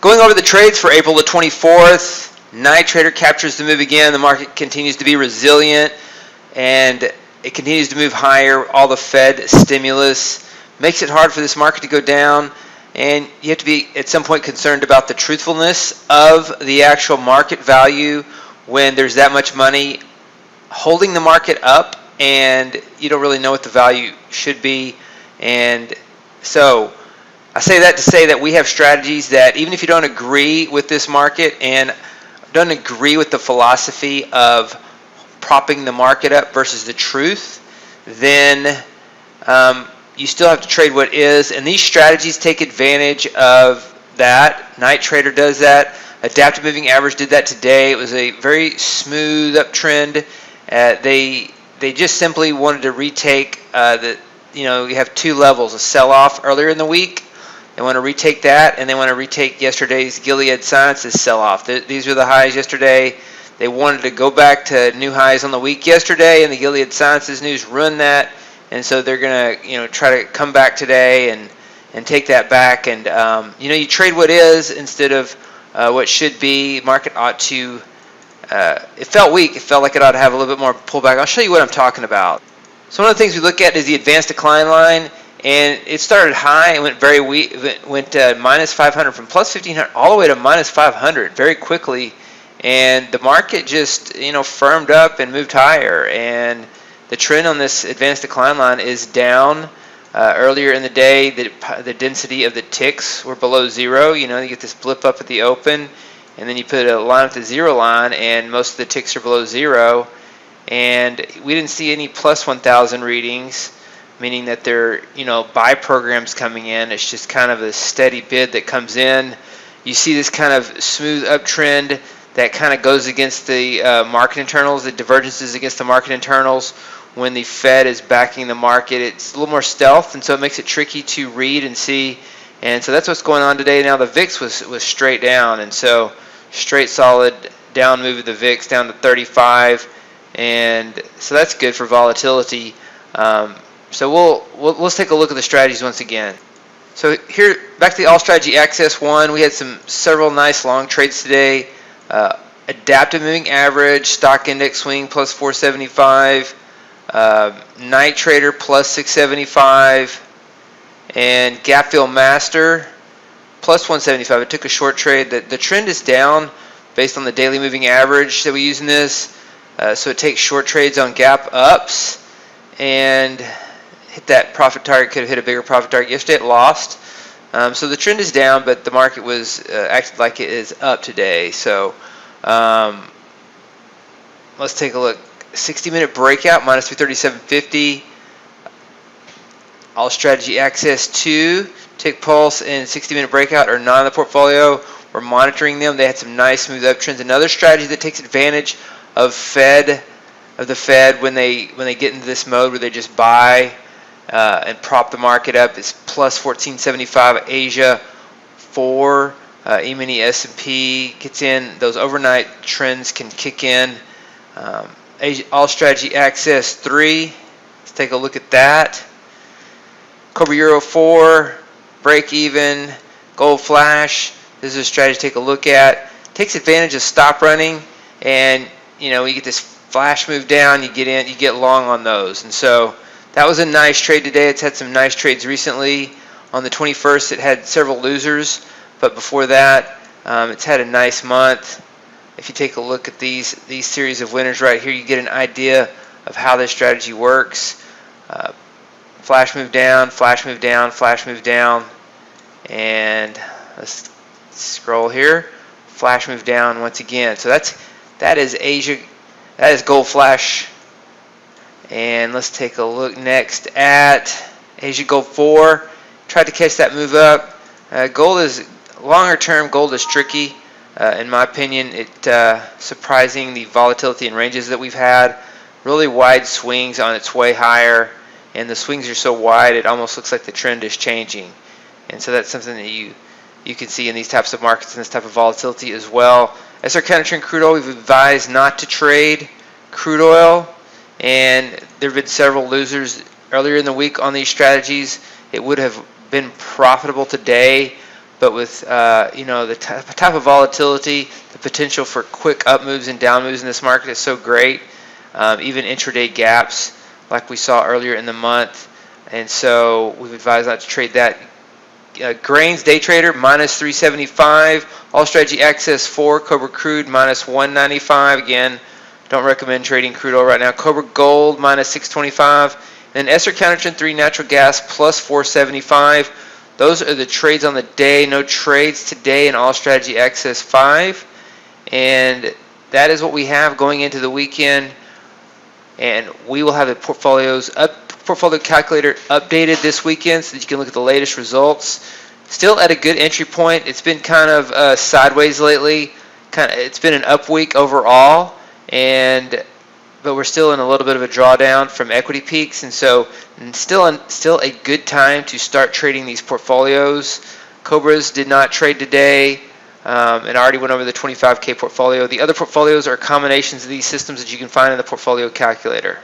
Going over the trades for April the 24th, NightTrader captures the move again. The market continues to be resilient and it continues to move higher. All the Fed stimulus makes it hard for this market to go down, and you have to be at some point concerned about the truthfulness of the actual market value when there's that much money holding the market up and you don't really know what the value should be. And so I say that to say that we have strategies that even if you don't agree with this market and don't agree with the philosophy of propping the market up versus the truth, then you still have to trade what is. And these strategies take advantage of that. NightTrader does that. Adaptive moving average did that today. It was a very smooth uptrend. They just simply wanted to retake you have two levels: a sell-off earlier in the week. They want to retake that, and they want to retake yesterday's Gilead Sciences sell-off. These were the highs yesterday. They wanted to go back to new highs on the week yesterday, and the Gilead Sciences news ruined that. And so they're going to, try to come back today and take that back. And you trade what is instead of what should be. Market ought to. It felt weak. It felt like it ought to have a little bit more pullback. I'll show you what I'm talking about. So one of the things we look at is the advanced decline line. And it started high and went very weak. It went minus 500 from plus 1500 all the way to minus 500 very quickly. And the market just firmed up and moved higher. And the trend on this advanced decline line is down. Earlier in the day, the density of the ticks were below zero. You get this blip up at the open, and then you put a line at the zero line, and most of the ticks are below zero. And we didn't see any plus 1,000 readings, meaning that they're, buy programs coming in. It's just kind of a steady bid that comes in. You see this kind of smooth uptrend that kind of goes against the market internals, the divergences against the market internals. When the Fed is backing the market, it's a little more stealth, and so it makes it tricky to read and see. And so that's what's going on today. Now the VIX was straight down, and so straight solid down move of the VIX down to 35, and so that's good for volatility. So let's take a look at the strategies once again. So here, back to the All Strategy Access 1, we had several nice long trades today. Adaptive moving average, stock index swing plus 475, NightTrader plus 675, and gap fill master plus 175. It took a short trade. The trend is down based on the daily moving average that we use in this. So it takes short trades on gap ups and hit that profit target. Could have hit a bigger profit target yesterday. It lost. So the trend is down, but the market was acted like it is up today. So let's take a look. 60-minute breakout, minus 337.50. All Strategy Access 2, Tick Pulse, and 60-minute breakout are not in the portfolio. We're monitoring them. They had some nice smooth uptrends. Another strategy that takes advantage of the Fed when they get into this mode where they just buy and prop the market up is plus 1475. Asia 4, Emini S&P gets in. Those overnight trends can kick in. All Strategy Access 3. Let's take a look at that. Cobra Euro 4, break even, gold flash. This is a strategy to take a look at. Takes advantage of stop running, and you get this flash move down. You get in, you get long on those, and so that was a nice trade today. It's had some nice trades recently. On the 21st, it had several losers, but before that, it's had a nice month. If you take a look at these series of winners right here, you get an idea of how this strategy works. Flash move down, flash move down, flash move down, and let's scroll here. Flash move down once again. So that is Asia. That is gold flash. And let's take a look next at Asia Gold 4. Tried to catch that move up. Gold is longer term. Gold is tricky. In my opinion, surprising the volatility and ranges that we've had. Really wide swings on its way higher, and the swings are so wide it almost looks like the trend is changing. And so that's something that you can see in these types of markets and this type of volatility as well. As our counter trend crude oil, we've advised not to trade crude oil, and there have been several losers earlier in the week on these strategies. It would have been profitable today, but with the type of volatility, the potential for quick up moves and down moves in this market is so great. Even intraday gaps like we saw earlier in the month, and so we've advised not to trade that. Grains day trader minus 375, all strategy access 4, Cobra crude minus 195. Again, don't recommend trading crude oil right now. Cobra gold minus 625, and Esser counter trend 3 natural gas plus 475. Those are the trades on the day. No trades today in all strategy access 5, and that is what we have going into the weekend. And we will have the portfolio calculator updated this weekend so that you can look at the latest results. Still at a good entry point. It's been kind of sideways lately. It's been an up week overall, but we're still in a little bit of a drawdown from equity peaks, and so still a good time to start trading these portfolios. Cobras did not trade today. And I already went over the 25K portfolio. The other portfolios are combinations of these systems that you can find in the portfolio calculator.